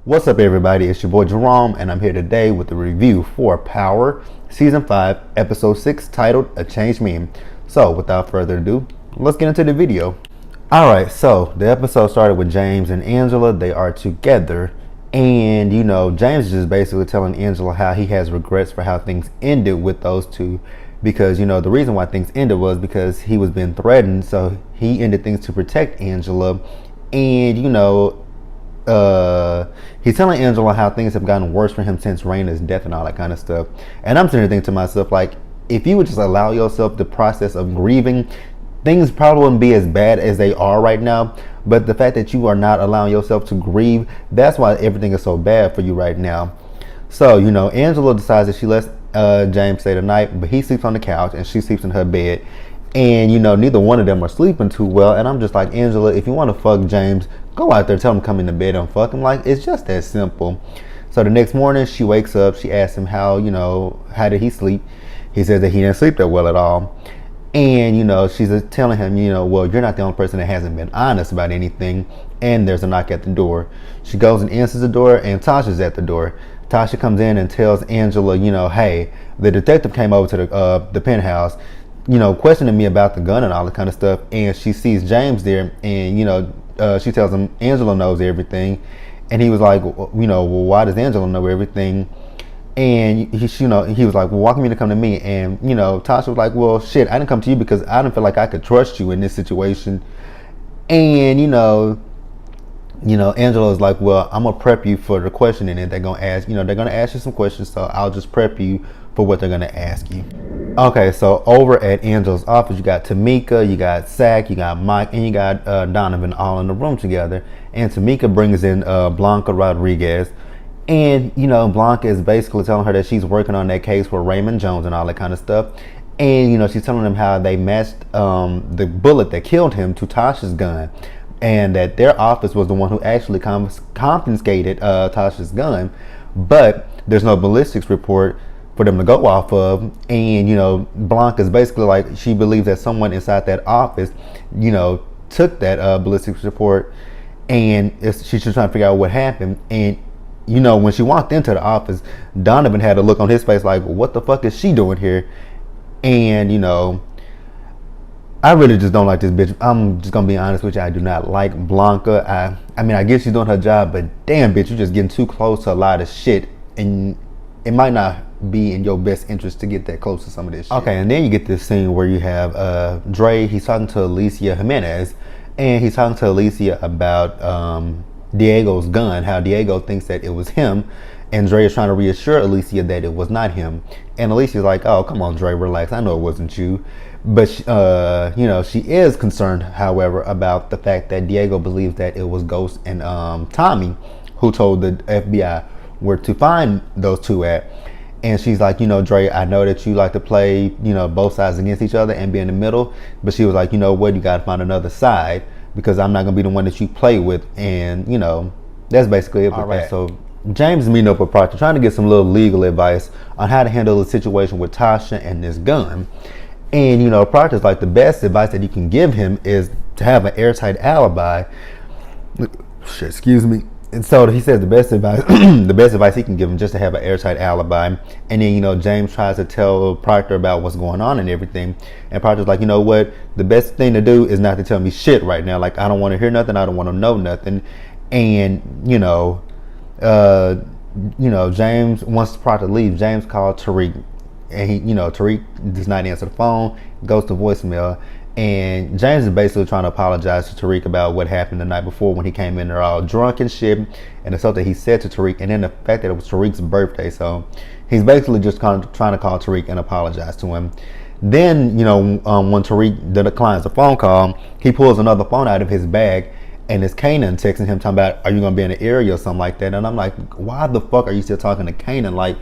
What's up, everybody? It's your boy Jerome, and I'm here today with a review for Power Season 5, Episode 6, titled A Changed Meme. So, without further ado, let's get into the video. Alright, so the episode started with James and Angela. They are together, and James is just basically telling Angela how he has regrets for how things ended with those two, because the reason why things ended was because he was being threatened, so he ended things to protect Angela. And he's telling Angela how things have gotten worse for him since Raina's death and all that kind of stuff. And I'm sitting there thinking to myself, like, if you would just allow yourself the process of grieving, things probably wouldn't be as bad as they are right now. But the fact that you are not allowing yourself to grieve, that's why everything is so bad for you right now. So, Angela decides that she lets James stay the night, but he sleeps on the couch and she sleeps in her bed. And neither one of them are sleeping too well. And I'm just like, Angela, if you want to fuck James, go out there, tell him to come in the bed and fuck him. Like, it's just that simple. So the next morning she wakes up, she asks him how did he sleep. He says that he didn't sleep that well at all. And she's telling him, well, you're not the only person that hasn't been honest about anything. And there's a knock at the door. She goes and answers the door, and Tasha's at the door. Tasha comes in and tells Angela, hey, the detective came over to the penthouse, questioning me about the gun and all that kind of stuff. And she sees James there, and she tells him Angela knows everything. And he was like, well, why does Angela know everything? And he was like, well, why come you to come to me? And Tasha was like, well, shit, I didn't come to you because I didn't feel like I could trust you in this situation. And Angela is like, well, I'm gonna prep you for the questioning, and they're gonna ask you some questions, so I'll just prep you for what they're gonna ask you. Okay, so over at Angela's office, you got Tamika, you got Zach, you got Mike, and you got Donovan all in the room together. And Tamika brings in Blanca Rodriguez. And, Blanca is basically telling her that she's working on that case for Raymond Jones and all that kind of stuff. And, she's telling them how they matched the bullet that killed him to Tasha's gun. And that their office was the one who actually confiscated Tasha's gun. But there's no ballistics report for them to go off of. And, Blanca is basically like, she believes that someone inside that office, took that ballistics report. And she's just trying to figure out what happened. And when she walked into the office, Donovan had a look on his face like, what the fuck is she doing here? And I really just don't like this bitch. I'm just gonna be honest with you, I do not like Blanca. I mean, I guess she's doing her job, but damn, bitch, you're just getting too close to a lot of shit, and it might not be in your best interest to get that close to some of this shit. Okay, and then you get this scene where you have Dre, he's talking to Alicia Jimenez, and he's talking to Alicia about Diego's gun, how Diego thinks that it was him, and Dre is trying to reassure Alicia that it was not him. And Alicia's like, oh, come on, Dre, relax, I know it wasn't you. But she is concerned, however, about the fact that Diego believes that it was Ghost and Tommy who told the FBI where to find those two at. And she's like, Dre, I know that you like to play, both sides against each other and be in the middle. But she was like, what, you got to find another side, because I'm not going to be the one that you play with. And, that's basically it. All right. So James is meeting up with Proctor, trying to get some little legal advice on how to handle the situation with Tasha and this gun. And, Proctor's like, the best advice that you can give him is to have an airtight alibi. Shit, excuse me. And so he says the best advice he can give him just to have an airtight alibi. And then, James tries to tell Proctor about what's going on and everything. And Proctor's like, what? The best thing to do is not to tell me shit right now. Like, I don't want to hear nothing. I don't want to know nothing. And, James, once Proctor leaves, James called Tariq. And Tariq does not answer the phone, goes to voicemail. And James is basically trying to apologize to Tariq about what happened the night before when he came in there all drunk and shit, and the stuff that he said to Tariq, and then the fact that it was Tariq's birthday. So he's basically just kind of trying to call Tariq and apologize to him. Then, when Tariq declines the phone call, he pulls another phone out of his bag, and it's Kanan texting him talking about, are you going to be in the area or something like that? And I'm like, why the fuck are you still talking to Kanan? Like,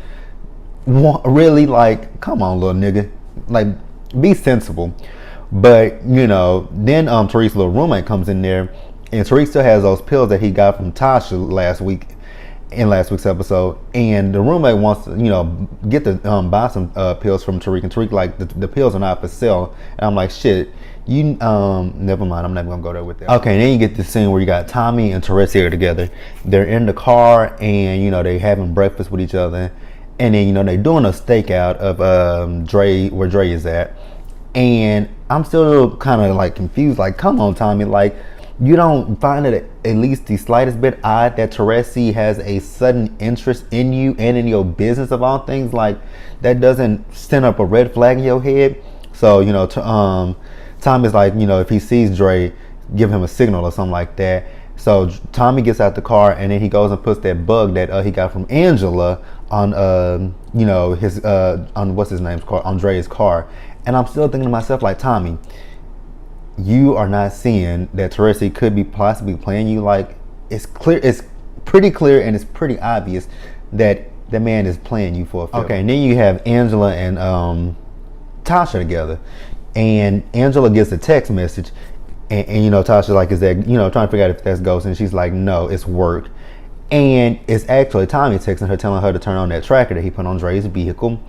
really? Like, come on, little nigga. Like, be sensible. But, then Tariq's little roommate comes in there, and Tariq still has those pills that he got from Tasha last week. in last week's episode, and the roommate wants to, get the buy some pills from Tariq, and Tariq like the pills are not for sale, and I'm like, shit, you never mind, I'm not gonna go there with that. Okay, and then you get this scene where you got Tommy and Therese here together. They're in the car, and they having breakfast with each other, and then they doing a stakeout of Dre, where Dre is at, and I'm still kind of like confused, like, come on, Tommy, like, you don't find it at least the slightest bit odd that Teresi has a sudden interest in you and in your business of all things? Like, that doesn't send up a red flag in your head? So, Tommy's like, if he sees Dre, give him a signal or something like that. So Tommy gets out the car, and then he goes and puts that bug that he got from Angela on, his, on what's his name's car, on Dre's car. And I'm still thinking to myself, like, Tommy, you are not seeing that Teresi could be possibly playing you. Like, it's pretty clear, and it's pretty obvious that the man is playing you for a film. Okay, and then you have Angela and Tasha together, and Angela gets a text message, and Tasha's like, is that, trying to figure out if that's ghost, and she's like, no, it's work. And it's actually Tommy texting her, telling her to turn on that tracker that he put on Dre's vehicle.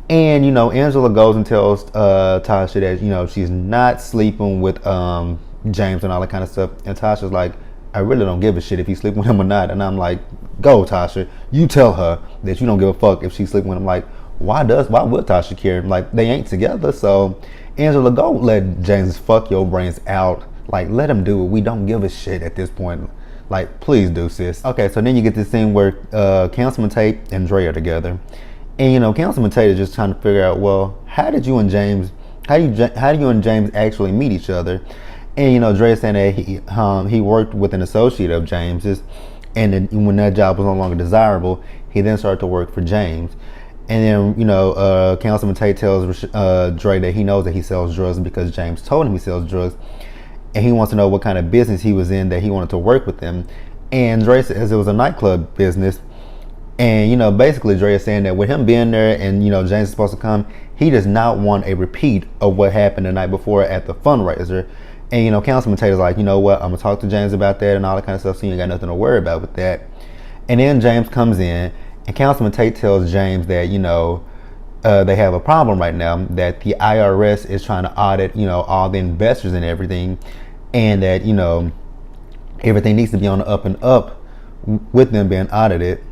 And, Angela goes and tells Tasha that, she's not sleeping with James and all that kind of stuff. And Tasha's like, I really don't give a shit if he's sleeping with him or not. And I'm like, go, Tasha. You tell her that you don't give a fuck if she's sleeping with him. Like, why would Tasha care? Like, they ain't together. So, Angela, go let James fuck your brains out. Like, let him do it. We don't give a shit at this point. Like, please do, sis. Okay, so then you get this scene where Councilman Tate and Dre are together. And Councilman Tate is just trying to figure out, well, how do you and James actually meet each other? And Dre is saying that he worked with an associate of James's, and then when that job was no longer desirable, he then started to work for James. And then Councilman Tate tells Dre that he knows that he sells drugs because James told him he sells drugs, and he wants to know what kind of business he was in that he wanted to work with him. And Dre says it was a nightclub business. And, basically Dre is saying that with him being there and, James is supposed to come, he does not want a repeat of what happened the night before at the fundraiser. And, Councilman Tate is like, you know what, I'm going to talk to James about that and all that kind of stuff, so you ain't got nothing to worry about with that. And then James comes in, and Councilman Tate tells James that, they have a problem right now, that the IRS is trying to audit, all the investors and everything, and that, everything needs to be on the up and up with them being audited.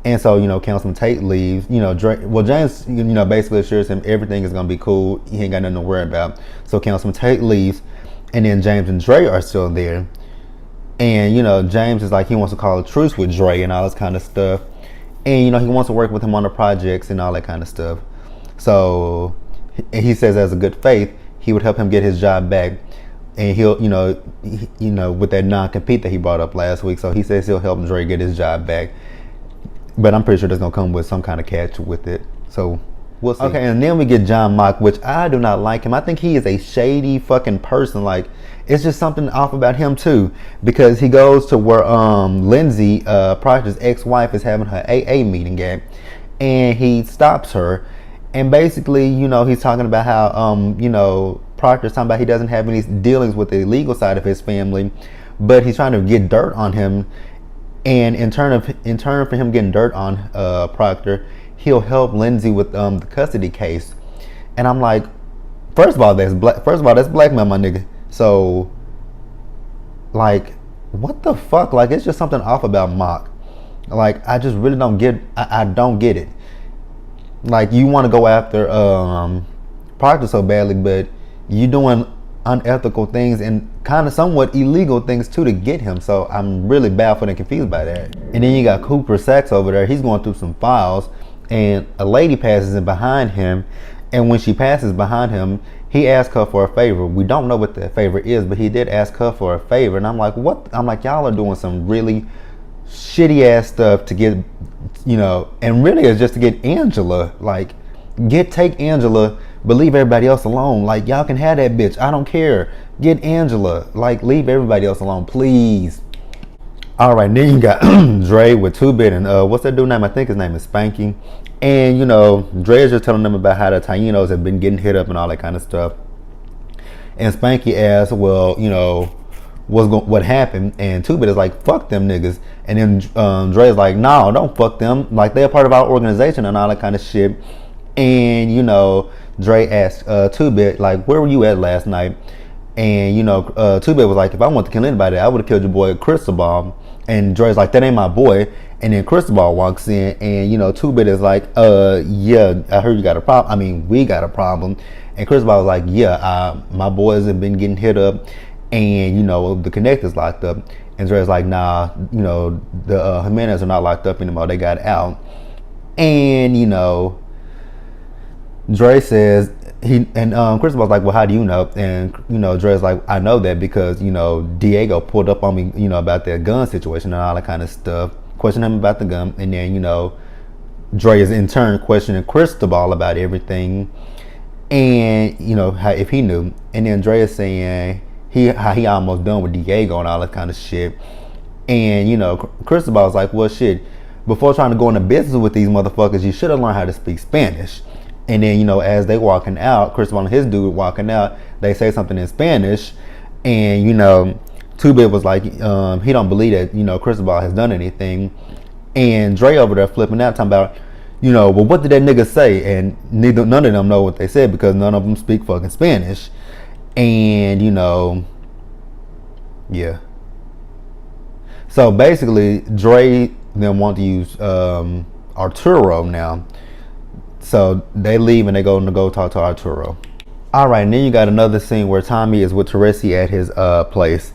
And so, Councilman Tate leaves. James, basically assures him everything is going to be cool. He ain't got nothing to worry about. So Councilman Tate leaves, and then James and Dre are still there. And, James is like, he wants to call a truce with Dre and all this kind of stuff. And, he wants to work with him on the projects and all that kind of stuff. So he says as a good faith, he would help him get his job back. And he'll, with that non-compete that he brought up last week. So he says he'll help Dre get his job back. But I'm pretty sure that's going to come with some kind of catch with it. So we'll see. Okay, and then we get John Mock, which I do not like him. I think he is a shady fucking person. Like, it's just something off about him too. Because he goes to where Lindsay, Proctor's ex-wife, is having her AA meeting at. And he stops her. And basically, he's talking about how, Proctor's talking about he doesn't have any dealings with the legal side of his family. But he's trying to get dirt on him. And in turn for him getting dirt on Proctor, he'll help Lindsay with the custody case. And I'm like, first of all, that's blackmail, my nigga. So, like, what the fuck? Like, it's just something off about Mock. Like, I just really don't get. I don't get it. Like, you want to go after Proctor so badly, but you doing unethical things and kind of somewhat illegal things too to get him. So I'm really baffled and confused by that. And then you got Cooper Sachs over there. He's going through some files, and a lady passes in behind him, and when she passes behind him, he asks her for a favor. We don't know what that favor is, but he did ask her for a favor. And I'm like, what? I'm like, y'all are doing some really shitty ass stuff to get, and really it's just to get Angela. Like, take Angela, but leave everybody else alone. Like, y'all can have that bitch. I don't care. Get Angela. Like, leave everybody else alone, please. All right, then you got Dre with 2-Bit and what's that dude name? I think his name is Spanky. And Dre is just telling them about how the Tainos have been getting hit up and all that kind of stuff. And Spanky asks, well, what happened, and Two Bit is like, fuck them niggas, and then Dre's like, no, don't fuck them, like they're part of our organization and all that kind of shit. And you know, Dre asked Two Bit like, where were you at last night? And you know, Two Bit was like, if I wanted to kill anybody, I would have killed your boy Cristobal. And Dre's like, that ain't my boy. And then Cristobal walks in, and you know, Two Bit is like, yeah, I heard you got a problem. I mean, we got a problem. And Cristobal was like, yeah, my boys have been getting hit up, and you know, the Connect is locked up. And Dre's like, nah, you know, the Jimenez are not locked up anymore. They got out. And you know, Dre says Cristobal's like, well, how do you know? And you know, Dre's like, I know that because you know, Diego pulled up on me, you know, about that gun situation and all that kind of stuff. Questioned him about the gun, and then you know, Dre is in turn questioning Cristobal about everything, and you know, how, if he knew. And then Dre is saying how he almost done with Diego and all that kind of shit. And you know, Cristobal's like, well, shit, before trying to go into business with these motherfuckers, you should have learned how to speak Spanish. And then, you know, as they walking out, Cristobal and his dude walking out, they say something in Spanish. And, you know, Two Bit was like, he don't believe that, you know, Cristobal has done anything. And Dre over there flipping out, talking about, you know, well, what did that nigga say? And none of them know what they said because none of them speak fucking Spanish. And, you know, yeah. So basically, Dre then want to use Arturo now. So they leave and they go talk to Arturo. All right, and then you got another scene where Tommy is with Teresi at his place.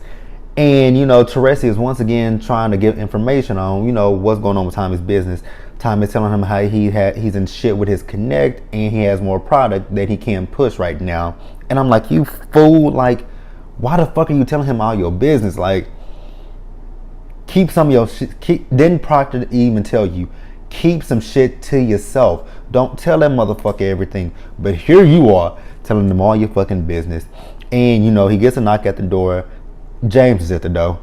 And, you know, Teresi is once again trying to give information on, you know, what's going on with Tommy's business. Tommy's telling him how he's in shit with his Connect and he has more product that he can't push right now. And I'm like, you fool, like, why the fuck are you telling him all your business? Like, keep some of your shit. Didn't Proctor even tell you? Keep some shit to yourself. Don't tell that motherfucker everything. But here you are telling them all your fucking business. And you know, he gets a knock at the door. James is at the door.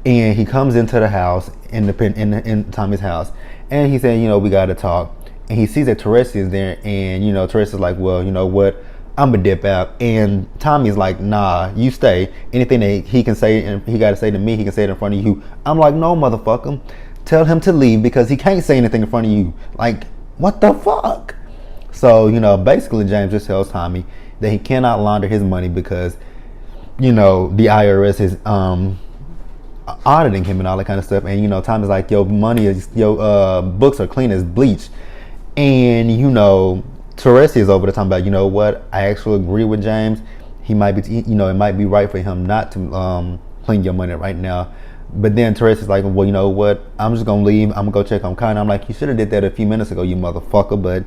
And he comes into the house, in Tommy's house. And he said, you know, we gotta talk. And he sees that Teresi is there. And you know, Teresi's like, well, you know what? I'm gonna dip out. And Tommy's like, nah, you stay. Anything that he can say and he gotta say to me, he can say it in front of you. I'm like, no, motherfucker. Tell him to leave because he can't say anything in front of you. Like, what the fuck? So, you know, basically James just tells Tommy that he cannot launder his money because, you know, the IRS is auditing him and all that kind of stuff. And, you know, Tommy's like, your books are clean as bleach. And, you know, Teresi is over there talking about, you know what, I actually agree with James. He might be, you know, it might be right for him not to clean your money right now. But then Teresa's like, well, you know what? I'm just going to leave. I'm going to go check on Connie. I'm like, you should have did that a few minutes ago, you motherfucker, but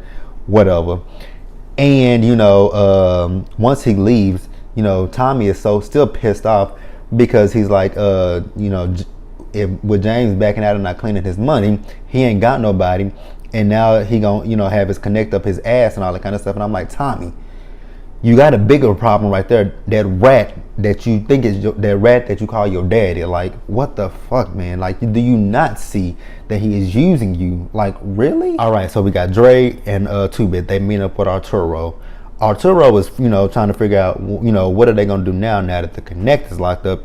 whatever. And, you know, once he leaves, you know, Tommy is still pissed off because he's like, you know, with James backing out and not cleaning his money, he ain't got nobody. And now he going to, you know, have his Connect up his ass and all that kind of stuff. And I'm like, Tommy, you got a bigger problem right there. That rat that you think is that rat that you call your daddy. Like, what the fuck, man? Like, do you not see that he is using you? Like, really? All right, so we got Dre and Two Bit. They meet up with Arturo. Arturo is, you know, trying to figure out, you know, what are they gonna do now that the Connect is locked up.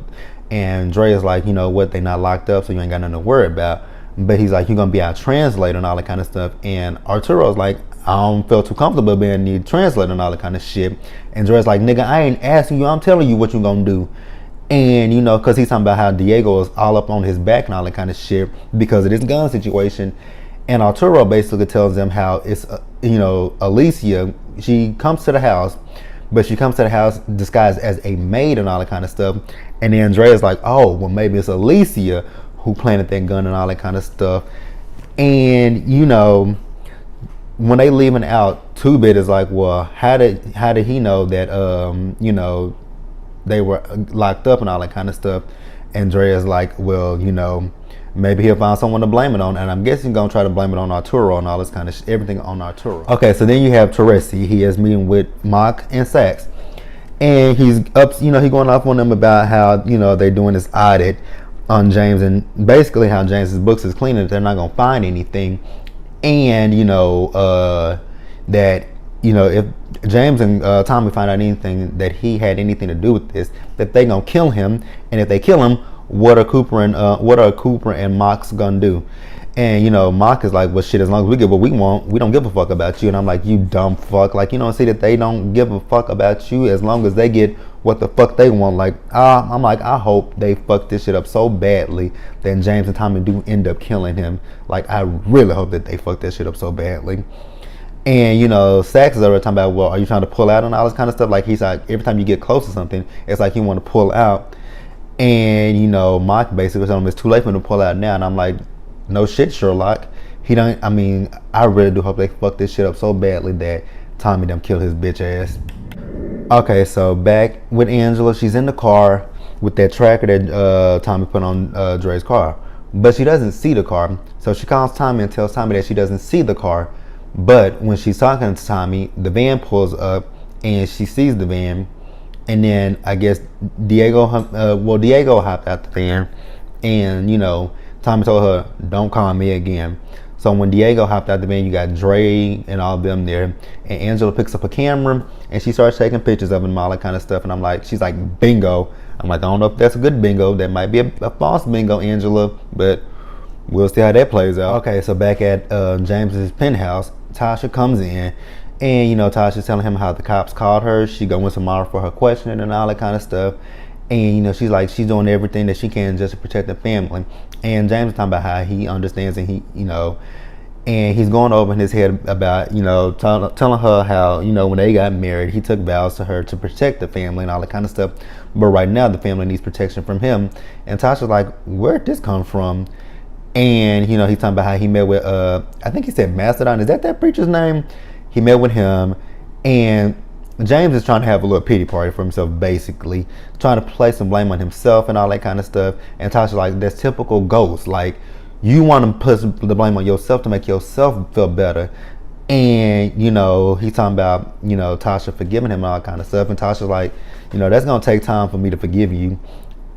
And Dre is like, you know what, they not locked up, so you ain't got nothing to worry about. But he's like, you're gonna be our translator and all that kind of stuff. And Arturo's like, I don't feel too comfortable being the translator and all that kind of shit. And Dre's like, nigga, I ain't asking you, I'm telling you what you gonna do. And, you know, because he's talking about how Diego is all up on his back and all that kind of shit because of this gun situation. And Arturo basically tells them how it's, you know, Alicia, she comes to the house, but she comes to the house disguised as a maid and all that kind of stuff. And then Dre's like, oh, well, maybe it's Alicia who planted that gun and all that kind of stuff. And, you know, when they leaving out, Two Bit is like, well, how did he know that you know, they were locked up and all that kind of stuff? And Dre is like, well, you know, maybe he'll find someone to blame it on, and I'm guessing he's gonna try to blame it on Arturo and all this kind of everything on Arturo. Okay, so then you have Teresi. He is meeting with Mock and Sax, and he's up, you know, he going off on them about how, you know, they're doing this audit on James and basically how James's books is clean and they're not gonna find anything. And, you know, that, you know, if James and Tommy find out anything that he had anything to do with this, that they gonna kill him, and if they kill him, what are Cooper and Mox gonna do? And Mock is like, well, shit, as long as we get what we want, we don't give a fuck about you. And I'm like, you dumb fuck. Like, you don't see that they don't give a fuck about you as long as they get what the fuck they want. Like, I'm like, I hope they fuck this shit up so badly that James and Tommy do end up killing him. Like, I really hope that they fuck that shit up so badly. And Sax is already talking about, well, are you trying to pull out and all this kind of stuff? Like, he's like, every time you get close to something, it's like you want to pull out. And Mock basically told him it's too late for him to pull out now. And I'm like, no shit, Sherlock. I really do hope they fuck this shit up so badly that Tommy them kill his bitch ass. Okay, so back with Angela, she's in the car with that tracker that Tommy put on Dre's car. But she doesn't see the car. So she calls Tommy and tells Tommy that she doesn't see the car. But when she's talking to Tommy, the van pulls up and she sees the van. And then I guess Diego hopped out the van. And, Tommy told her, don't call me again. So when Diego hopped out the van, you got Dre and all of them there. And Angela picks up a camera and she starts taking pictures of him and all that kind of stuff. And she's like, bingo. I'm like, I don't know if that's a good bingo. That might be a false bingo, Angela. But we'll see how that plays out. Okay, so back at James's penthouse, Tasha comes in. And, Tasha's telling him how the cops called her. She going tomorrow for her questioning and all that kind of stuff. And, she's like, she's doing everything that she can just to protect the family. And James is talking about how he understands and and he's going over in his head about, telling her how, when they got married, he took vows to her to protect the family and all that kind of stuff. But right now, the family needs protection from him. And Tasha's like, where'd this come from? And, he's talking about how he met with, I think he said Mastodon. Is that preacher's name? He met with him. And James is trying to have a little pity party for himself, basically. Trying to place some blame on himself and all that kind of stuff. And Tasha's like, that's typical ghost. Like, you want to put the blame on yourself to make yourself feel better. And, he's talking about, Tasha forgiving him and all that kind of stuff. And Tasha's like, that's going to take time for me to forgive you.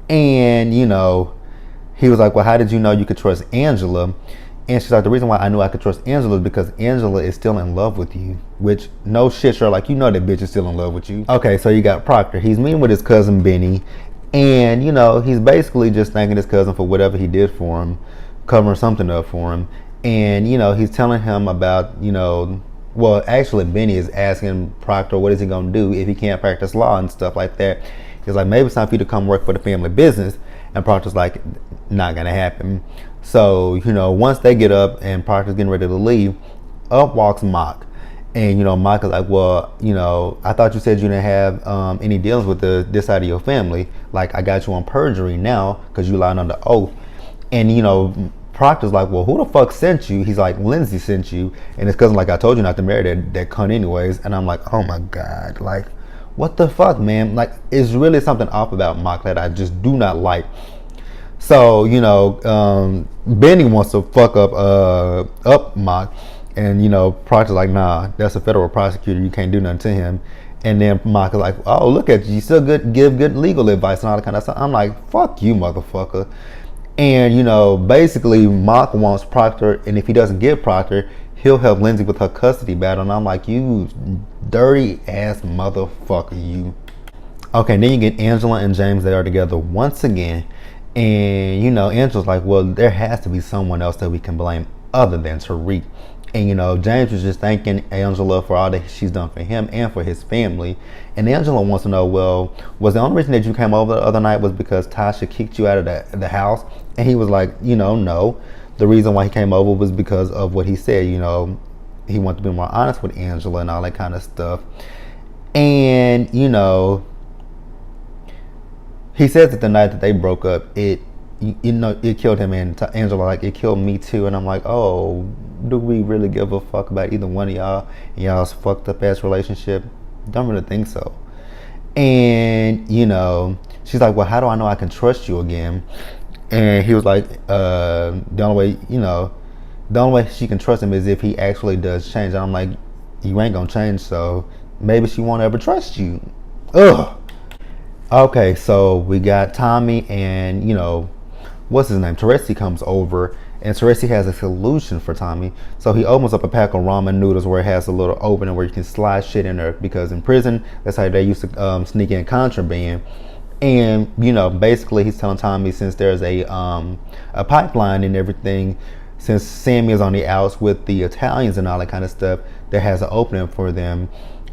And, he was like, well, how did you know you could trust Angela? And she's like, the reason why I knew I could trust Angela is because Angela is still in love with you. Which, no shit, Sherlock, that bitch is still in love with you. Okay, so you got Proctor. He's meeting with his cousin Benny. And, he's basically just thanking his cousin for whatever he did for him. Covering something up for him. And, he's telling him about, well, actually, Benny is asking Proctor what is he going to do if he can't practice law and stuff like that. He's like, maybe it's time for you to come work for the family business. And Proctor's like, not going to happen. So, once they get up and Proctor's getting ready to leave, up walks Mock. And, Mock is like, well, I thought you said you didn't have any dealings with this side of your family. Like, I got you on perjury now because you lied under oath. And, Proctor's like, well, who the fuck sent you? He's like, Lindsay sent you. And his cousin like, I told you not to marry that cunt anyways. And I'm like, oh my God. Like, what the fuck, man? Like, it's really something off about Mock that I just do not like. So, Benny wants to fuck up Mock. And, Proctor's like, nah, that's a federal prosecutor. You can't do nothing to him. And then Mock is like, oh, look at you. You still give good legal advice and all that kind of stuff. I'm like, fuck you, motherfucker. And, basically, Mock wants Proctor. And if he doesn't get Proctor, he'll help Lindsay with her custody battle. And I'm like, you dirty ass motherfucker, you. Okay, then you get Angela and James. They are together once again. And, Angela's like, well, there has to be someone else that we can blame other than Tariq. And, James was just thanking Angela for all that she's done for him and for his family. And Angela wants to know, well, was the only reason that you came over the other night was because Tasha kicked you out of the house? And he was like, no. The reason why he came over was because of what he said. He wanted to be more honest with Angela and all that kind of stuff. And, he says that the night that they broke up, it killed him, and Angela like, it killed me too. And I'm like, oh, do we really give a fuck about either one of y'all and y'all's fucked up ass relationship? Don't really think so. And she's like, well, how do I know I can trust you again? And he was like, the only way she can trust him is if he actually does change. And I'm like, you ain't gonna change, so maybe she won't ever trust you. Ugh. Okay, so we got Tommy and, what's his name? Teresi comes over And Teresi has a solution for Tommy. So he opens up a pack of ramen noodles where it has a little opening where you can slide shit in there, because in prison, that's how they used to sneak in contraband. And basically he's telling Tommy, since there's a pipeline and everything, since Sammy is on the outs with the Italians and all that kind of stuff, there has an opening for them.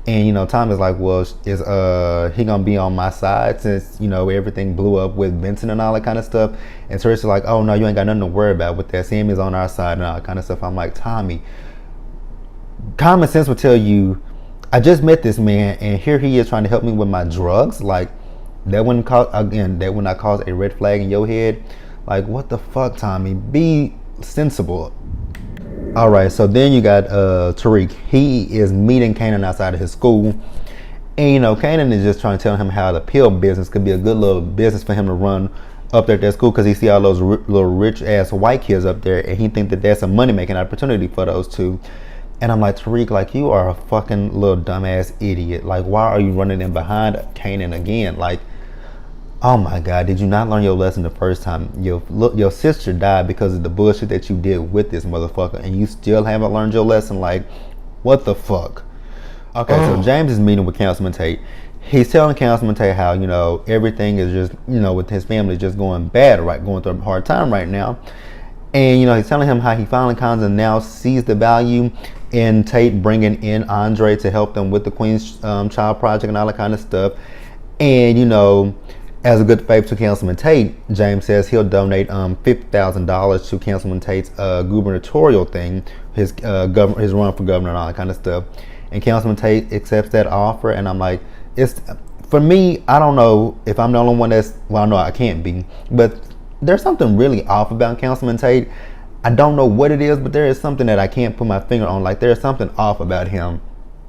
And Tommy's like, well, is he gonna be on my side since everything blew up with Vincent and all that kind of stuff? And Teresa's like, oh no, you ain't got nothing to worry about with that. Sammy's on our side and all that kind of stuff. I'm like, Tommy, common sense would tell you, I just met this man and here he is trying to help me with my drugs. Like, that wouldn't cause a red flag in your head. Like, what the fuck, Tommy? Be sensible. All right, so then you got Tariq. He is meeting Kanan outside of his school, and Kanan is just trying to tell him how the pill business could be a good little business for him to run up there at that school, because he see all those little rich ass white kids up there, and he think that that's a money making opportunity for those two. And I'm like, Tariq, like, you are a fucking little dumbass idiot. Like, why are you running in behind Kanan again? Like, oh my God, did you not learn your lesson the first time? Your sister died because of the bullshit that you did with this motherfucker, and you still haven't learned your lesson? Like, what the fuck? Okay, so James is meeting with Councilman Tate. He's telling Councilman Tate how, everything is just, with his family just going bad, right? Going through a hard time right now. And, he's telling him how he finally kind of now sees the value in Tate bringing in Andre to help them with the Queen's Child Project and all that kind of stuff. And, as a good favor to Councilman Tate, James says he'll donate $50,000 to Councilman Tate's gubernatorial thing, his run for governor and all that kind of stuff. And Councilman Tate accepts that offer, and I'm like, for me, I don't know if I'm the only one no, I can't be, but there's something really off about Councilman Tate. I don't know what it is, but there is something that I can't put my finger on. Like, there's something off about him.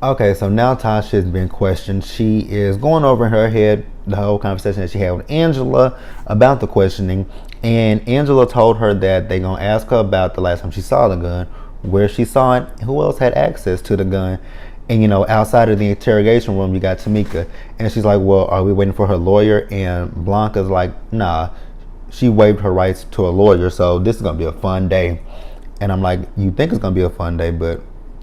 Okay, so now Tasha has been questioned. She is going over in her head the whole conversation that she had with Angela about the questioning. And Angela told her that they're going to ask her about the last time she saw the gun, where she saw it, who else had access to the gun. And, outside of the interrogation room, you got Tamika. And she's like, well, are we waiting for her lawyer? And Blanca's like, nah, she waived her rights to a lawyer, so this is going to be a fun day. And I'm like, you think it's going to be a fun day, but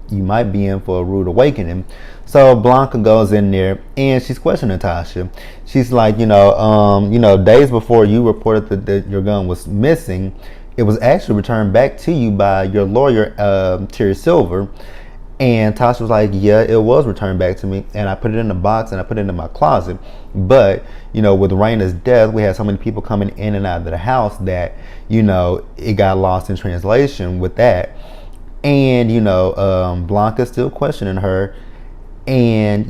you might be in for a rude awakening. So Blanca goes in there and she's questioning Tasha. She's like, days before you reported that your gun was missing, it was actually returned back to you by your lawyer, Terry Silver. And Tasha was like, yeah, it was returned back to me, and I put it in a box and I put it in my closet. But, with Raina's death, we had so many people coming in and out of the house that, it got lost in translation with that. And, Blanca's still questioning her. And,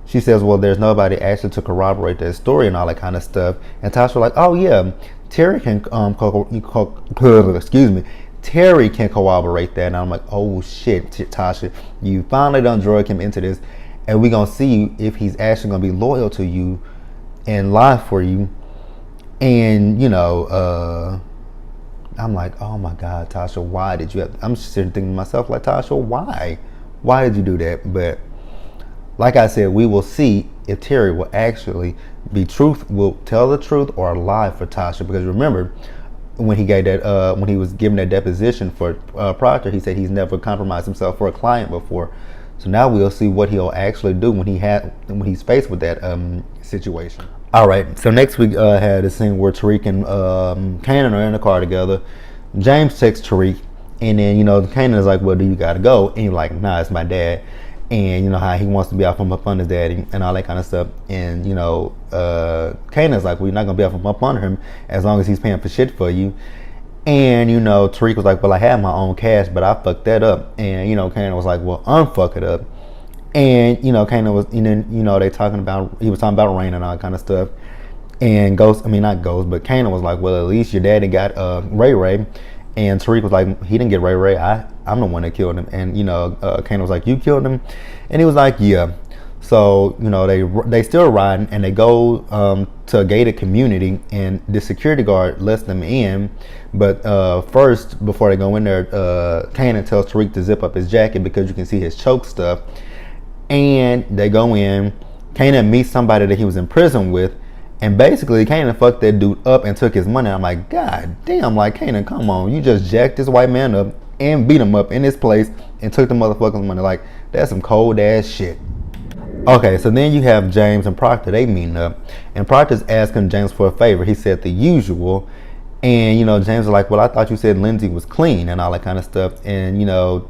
she says, well, there's nobody actually to corroborate that story and all that kind of stuff. And Tasha was like, oh, yeah, Terry can, Terry can corroborate that. And I'm like, oh, shit, Tasha, you finally done drug him into this. And we're going to see if he's actually going to be loyal to you and lie for you. And, I'm like, oh my God, Tasha, why did you I'm just sitting thinking to myself, like, Tasha, why? Why did you do that? But like I said, we will see if Terry will actually will tell the truth or lie for Tasha. Because remember, when he gave that, when he was giving that deposition for Proctor, he said he's never compromised himself for a client before. So now we'll see what he'll actually do when he's faced with that situation. All right, so next we had a scene where Tariq and Kanan are in the car together. James texts Tariq, and then, Kanan is like, well, do you gotta go? And he's like, nah, it's my dad. And how he wants to be off from up under his daddy and all that kind of stuff. And, Kanan's like, well, you're not gonna be off from up under him as long as he's paying for shit for you. And, Tariq was like, well, I had my own cash, but I fucked that up. And, Kanan was like, well, unfuck it up. And, Kanan was, they talking about, he was talking about rain and all that kind of stuff. And but Kanan was like, well, at least your daddy got Ray Ray. And Tariq was like, he didn't get Ray Ray. I'm the one that killed him. And, Kanan was like, you killed him? And he was like, yeah. So, they still riding, and they go to a gated community, and the security guard lets them in. But first, before they go in there, Kanan tells Tariq to zip up his jacket because you can see his choke stuff. And they go in. Kanan meets somebody that he was in prison with, And basically, Kanan fucked that dude up and took his money. I'm like, God damn, like, Kanan, come on. You just jacked this white man up and beat him up in his place and took the motherfucker's money. Like, that's some cold ass shit. Okay, so then you have James and Proctor. They meeting up. And Proctor's asking James for a favor. He said the usual. And, you know, James is like, well, I thought you said Lindsay was clean and all that kind of stuff. And, you know,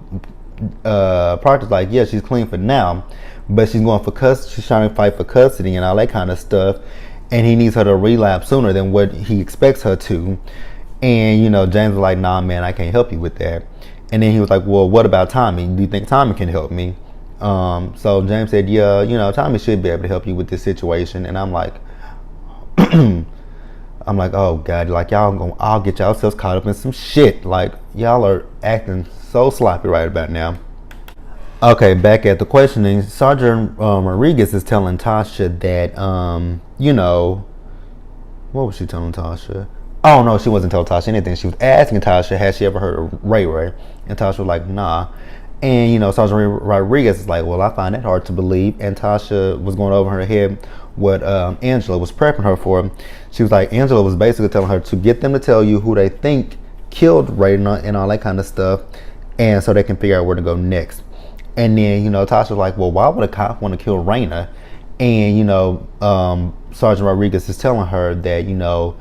Proctor's like, yeah, she's clean for now. But she's going for custody. She's trying to fight for custody and all that kind of stuff. And he needs her to relapse sooner than what he expects her to. And, you know, James was like, nah, man, I can't help you with that. And then he was like, well, what about Tommy? Do you think Tommy can help me? So James said, yeah, you know, Tommy should be able to help you with this situation. And I'm like, oh God, like I'll get yourselves caught up in some shit. Like y'all are acting so sloppy right about now. Okay, back at the questioning, Sgt Rodriguez is telling Tasha that, you know, what was she telling Tasha? Oh no, she wasn't telling Tasha anything. She was asking Tasha, has she ever heard of Ray Ray? And Tasha was like, nah. And, you know, Sgt Rodriguez is like, well, I find that hard to believe. And Tasha was going over her head what Angela was prepping her for. She was like, Angela was basically telling her to get them to tell you who they think killed Ray and all that kind of stuff, and so they can figure out where to go next. And then, you know, Tasha was like, well, why would a cop want to kill Raina? And, you know, Sgt Rodriguez is telling her that, you know,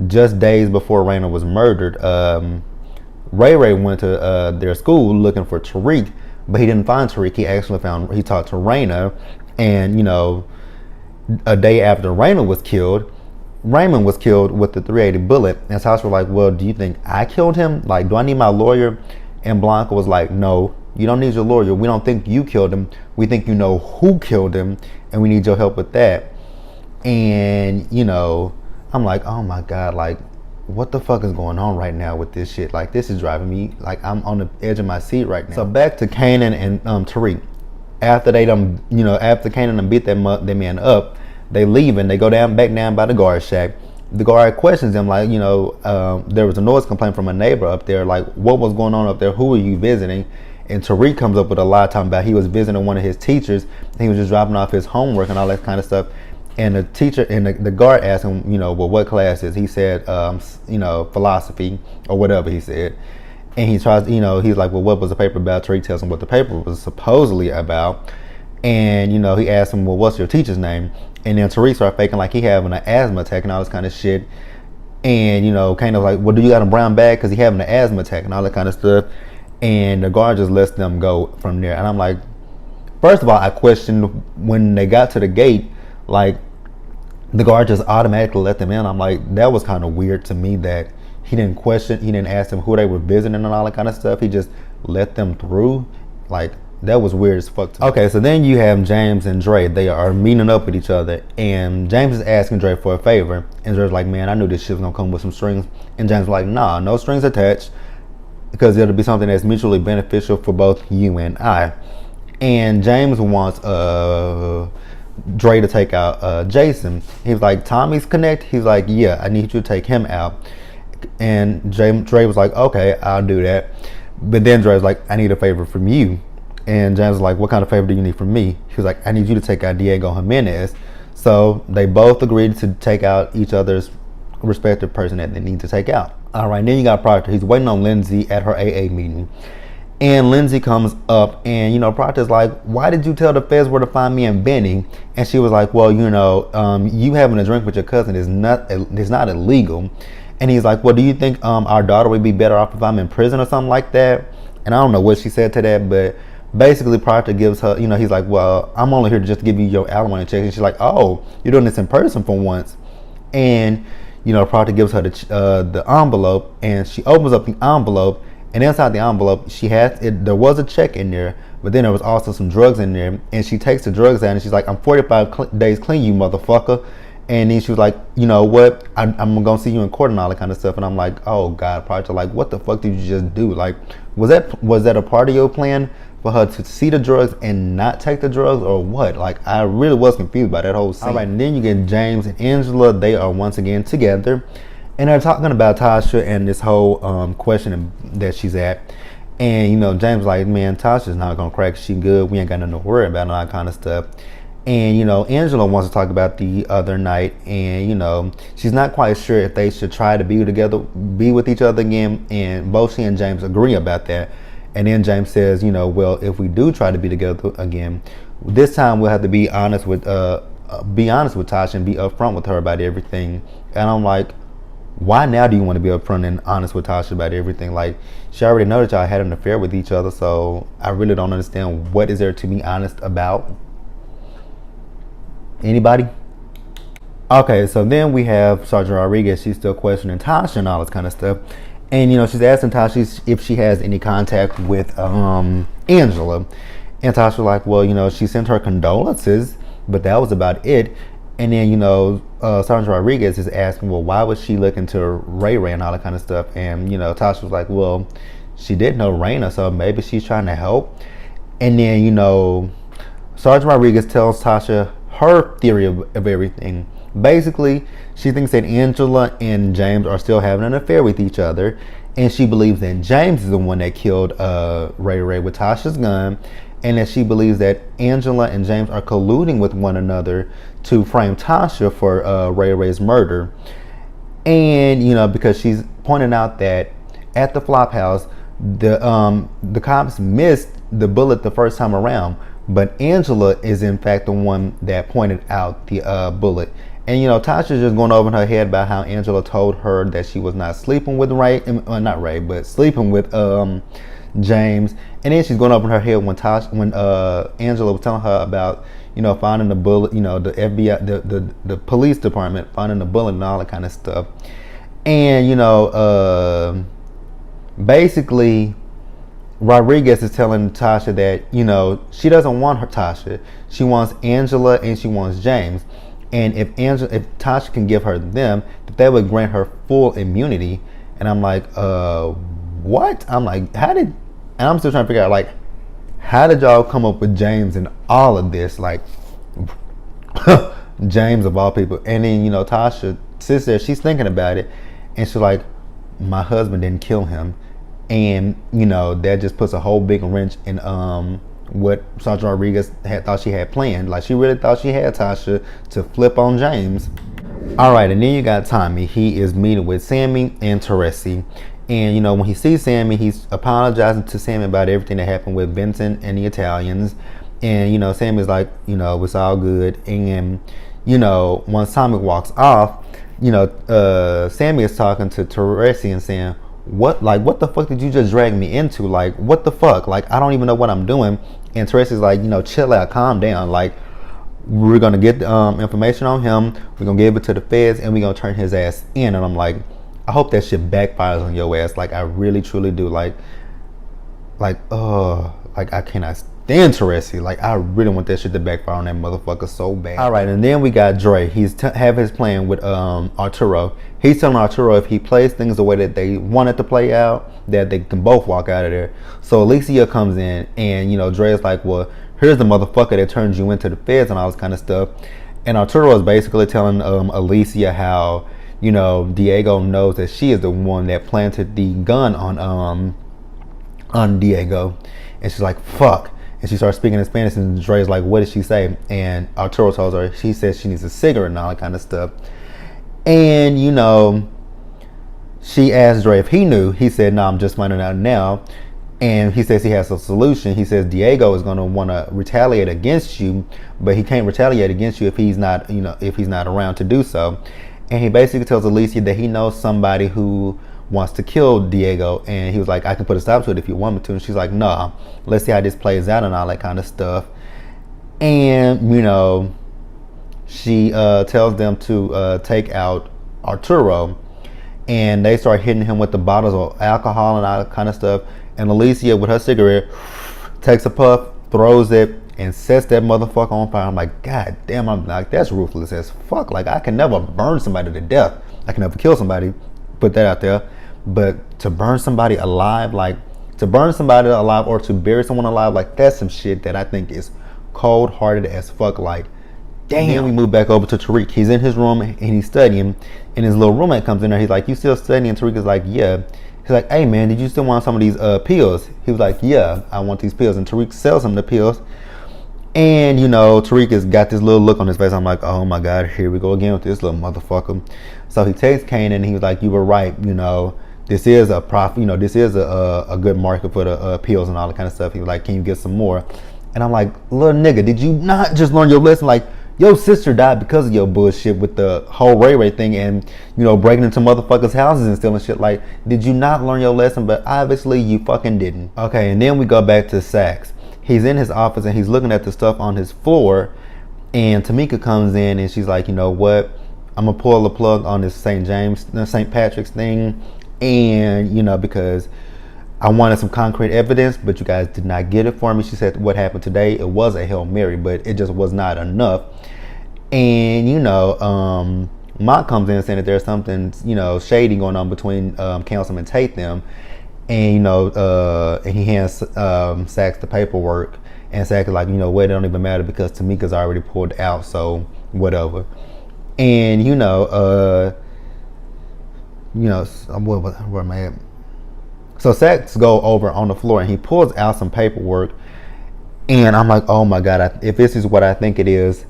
just days before Raina was murdered, Ray Ray went to their school looking for Tariq, but he didn't find Tariq. He talked to Raina, and, you know, a day after Raina was killed, Raymond was killed with the .380 bullet. And Tasha was like, well, do you think I killed him? Like, do I need my lawyer? And Blanca was like, no, you don't need your lawyer. We don't think you killed him. We think you know who killed him, and we need your help with that. And, you know, I'm like, oh my God, like, what the fuck is going on right now with this shit? Like, this is driving me, like, I'm on the edge of my seat right now. So back to Kanan and Tariq. After they after Kanan beat that man up, they leave and they go back down by the guard shack. The guard questions them like, you know, there was a noise complaint from a neighbor up there, like, what was going on up there? Who were you visiting? And Tariq comes up with a lie talking about he was visiting one of his teachers. He was just dropping off his homework and all that kind of stuff. And the teacher and the guard asked him, you know, well, what class is? He said, you know, philosophy or whatever he said. And he tries, you know, he's like, well, what was the paper about? Tariq tells him what the paper was supposedly about. And, you know, he asked him, well, what's your teacher's name? And then Tariq started faking like he having an asthma attack and all this kind of shit. And, you know, kind of like, well, do you got a brown bag? Because he having an asthma attack and all that kind of stuff. And the guard just lets them go from there. And I'm like, first of all, I questioned when they got to the gate, like, the guard just automatically let them in. I'm like, that was kind of weird to me that he didn't ask them who they were visiting and all that kind of stuff. He just let them through. Like, that was weird as fuck to me. Okay, so then you have James and Dre. They are meeting up with each other, and James is asking Dre for a favor. And Dre's like, man, I knew this shit was gonna come with some strings. And James was like, nah, no strings attached, because it'll be something that's mutually beneficial for both you and I. And James wants Dre to take out Jason. He was like, Tommy's connect? He's like, yeah, I need you to take him out. And Dre was like, okay, I'll do that. But then Dre was like, I need a favor from you. And James was like, what kind of favor do you need from me? He was like, I need you to take out Diego Jimenez. So they both agreed to take out each other's respective person that they need to take out. All right, then you got Proctor. He's waiting on Lindsay at her AA meeting. And Lindsay comes up and, you know, Proctor's like, why did you tell the feds where to find me and Benny? And she was like, well, you know, you having a drink with your cousin is not illegal. And he's like, well, do you think our daughter would be better off if I'm in prison or something like that? And I don't know what she said to that, but basically Proctor gives her, you know, he's like, well, I'm only here just to give you your alimony check. And she's like, oh, you're doing this in person for once. And, you know, Proctor gives her the envelope, and she opens up the envelope, and inside the envelope, there was a check in there, but then there was also some drugs in there. And she takes the drugs out and she's like, I'm 45 days clean, you motherfucker. And then she was like, you know what, I'm gonna see you in court and all that kind of stuff. And I'm like, oh God, Proctor, like, what the fuck did you just do? Like, was that a part of your plan for her to see the drugs and not take the drugs, or what? Like, I really was confused by that whole scene. All right, and then you get James and Angela. They are once again together, and they're talking about Tasha and this whole question that she's at. And, you know, James like, man, Tasha's not gonna crack. She good. We ain't got nothing to worry about and all that kind of stuff. And Angela wants to talk about the other night, and she's not quite sure if they should try to be with each other again. And both she and James agree about that. And then James says, well, if we do try to be together again, this time we'll have to be honest with Tasha and be upfront with her about everything. And I'm like, why now do you want to be upfront and honest with Tasha about everything? Like, she already know that y'all had an affair with each other, so I really don't understand what is there to be honest about. Anybody? Okay, so then we have Sgt Rodriguez. She's still questioning Tasha and all this kind of stuff. And she's asking Tasha if she has any contact with Angela. And Tasha like, well, she sent her condolences, but that was about it. And then Sgt Rodriguez is asking, well, why was she looking to Ray Ray and all that kind of stuff? And Tasha was like, well, she did know Raina, so maybe she's trying to help. And then Sgt Rodriguez tells Tasha her theory of everything. Basically, she thinks that Angela and James are still having an affair with each other, and she believes that James is the one that killed Ray Ray with Tasha's gun, and that she believes that Angela and James are colluding with one another to frame Tasha for Ray Ray's murder. And because she's pointing out that at the flop house, the cops missed the bullet the first time around, but Angela is in fact the one that pointed out the bullet. And Tasha's just going over in her head about how Angela told her that she was not sleeping with not Ray, but sleeping with James. And then she's going over in her head when Angela was telling her about finding the bullet, the FBI, the police department finding the bullet and all that kind of stuff. And basically Rodriguez is telling Tasha that she doesn't want her Tasha. She wants Angela and she wants James. And if Tasha can give her them, that would grant her full immunity. And I'm like, what? I'm like, and I'm still trying to figure out, like, how did y'all come up with James and all of this? Like, James of all people. And then Tasha sits there, she's thinking about it, and she's like, my husband didn't kill him. And that just puts a whole big wrench in what Sgt Rodriguez thought she had planned. Like, she really thought she had Tasha to flip on James. Alright, and then you got Tommy. He is meeting with Sammy and Tariq. And when he sees Sammy, he's apologizing to Sammy about everything that happened with Vincent and the Italians. And Sammy's like, it's all good. And once Tommy walks off, Sammy is talking to Tariq and saying, what the fuck did you just drag me into? Like, what the fuck? Like, I don't even know what I'm doing. And Tariq is like, chill out, calm down. Like, we're gonna get the information on him, we're gonna give it to the feds, and we're gonna turn his ass in. And I'm like, I hope that shit backfires on your ass. Like, I really truly do. Like I cannot stand Tariq. Like, I really want that shit to backfire on that motherfucker so bad. Alright, and then we got Dre. He's have his plan with Arturo. He's telling Arturo if he plays things the way that they want it to play out, that they can both walk out of there. So Alicia comes in, and Dre is like, well, here's the motherfucker that turns you into the feds and all this kind of stuff. And Arturo is basically telling Alicia how Diego knows that she is the one that planted the gun on Diego. And she's like, fuck. And she starts speaking in Spanish, and Dre's like, what did she say? And Arturo tells her, she says she needs a cigarette and all that kind of stuff. And she asked Dre if he knew. He said, no, I'm just finding out now. And he says he has a solution. He says Diego is going to want to retaliate against you, but he can't retaliate against you if he's not around to do so. And he basically tells Alicia that he knows somebody who wants to kill Diego, and he was like, I can put a stop to it if you want me to. And she's like, nah, let's see how this plays out and all that kind of stuff. And she tells them to take out Arturo, and they start hitting him with the bottles of alcohol and all that kind of stuff. And Alicia, with her cigarette, takes a puff, throws it, and sets that motherfucker on fire. I'm like, God damn, I'm like, that's ruthless as fuck. Like, I can never burn somebody to death. I can never kill somebody, put that out there. But to burn somebody alive, or to bury someone alive, like, that's some shit that I think is cold-hearted as fuck. Like, damn. Then we move back over to Tariq. He's in his room and he's studying, and his little roommate comes in there. He's like, you still studying? And Tariq is like, yeah. He's like, hey man, did you still want some of these pills? He was like, yeah, I want these pills. And Tariq sells him the pills. And you know, Tariq has got this little look on his face. I'm like, oh my god, here we go again with this little motherfucker. So he takes Kane and he was like, you were right, you know, this is a profit, you know, this is a good market for the pills and all that kind of stuff. He was like, can you get some more? And I'm like, little nigga, did you not just learn your lesson? Like, your sister died because of your bullshit with the whole Ray Ray thing and, you know, breaking into motherfuckers' houses and stealing shit. Like, did you not learn your lesson? But obviously you fucking didn't. Okay, and then we go back to Sax. He's in his office and he's looking at the stuff on his floor, and Tamika comes in and she's like, you know what? I'm gonna pull the plug on this St. Patrick's thing, and you know, because I wanted some concrete evidence, but you guys did not get it for me. She said what happened today, it was a Hail Mary, but it just was not enough. And you know, Mont comes in saying that there's something, you know, shady going on between Councilman Tatum, and you know, and he hands Sax the paperwork, and Sax is like, you know what, it don't even matter because Tamika's already pulled out, so whatever. And you know, where am I at? So Sax go over on the floor and he pulls out some paperwork, and I'm like, oh my god, if this is what I think it is,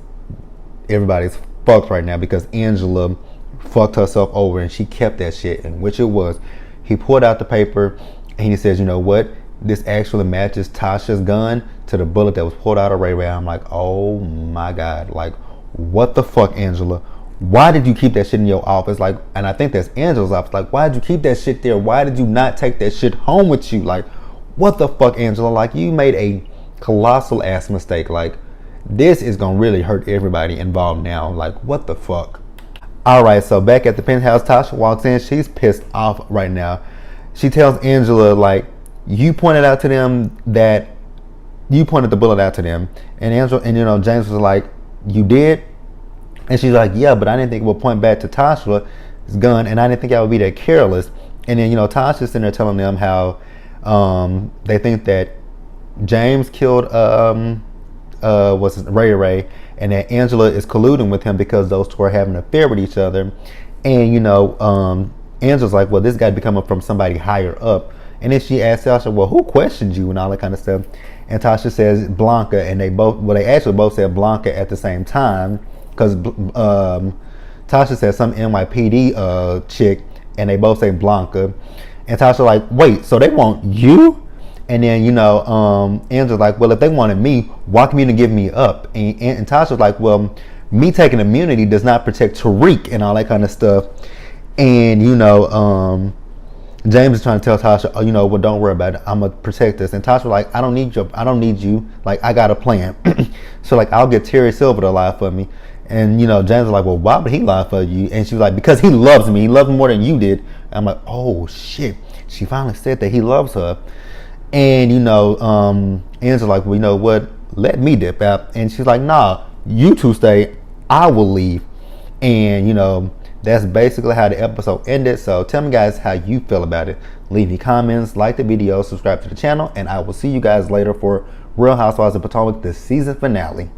everybody's fucked right now, because Angela fucked herself over and she kept that shit, and which it was. He pulled out the paper and he says, you know what, this actually matches Tasha's gun to the bullet that was pulled out of Ray Ray. I'm like, oh my god, like, what the fuck, Angela? Why did you keep that shit in your office? Like, and I think that's Angela's office. Like, why did you keep that shit there? Why did you not take that shit home with you? Like, what the fuck, Angela? Like, you made a colossal ass mistake. Like, this is gonna really hurt everybody involved now. Like, what the fuck? Alright, so back at the penthouse, Tasha walks in. She's pissed off right now. She tells Angela, like, you pointed out to them that you pointed the bullet out to them. And Angela, and you know, James was like, you did? And she's like, yeah, but I didn't think it would point back to Tasha's gun, and I didn't think I would be that careless. And then, you know, Tasha's sitting there telling them how they think that James killed Ray Ray, and that Angela is colluding with him because those two are having an affair with each other. And you know, Angela's like, well, this got to be coming from somebody higher up. And then she asks Tasha, well, who questioned you and all that kind of stuff? And Tasha says Blanca, and they actually both said Blanca at the same time, because Tasha said some NYPD chick, and they both say Blanca. And Tasha like, wait, so they want you? And then, you know, Angela's like, well, if they wanted me, why come you didn't give me up? And Tasha's like, well, me taking immunity does not protect Tariq and all that kind of stuff. And, you know, James is trying to tell Tasha, oh, you know, well, don't worry about it. I'm going to protect us. And Tasha's like, I don't need you. Like, I got a plan. So, like, I'll get Terry Silver to lie for me. And, you know, James was like, well, why would he lie for you? And she was like, because he loves me. He loves me more than you did. And I'm like, oh, shit. She finally said that he loves her. And, you know, Angela's like, well, you know what? Let me dip out. And she's like, nah, you two stay. I will leave. And, you know, that's basically how the episode ended. So tell me, guys, how you feel about it. Leave your comments, like the video, subscribe to the channel, and I will see you guys later for Real Housewives of Potomac, the season finale.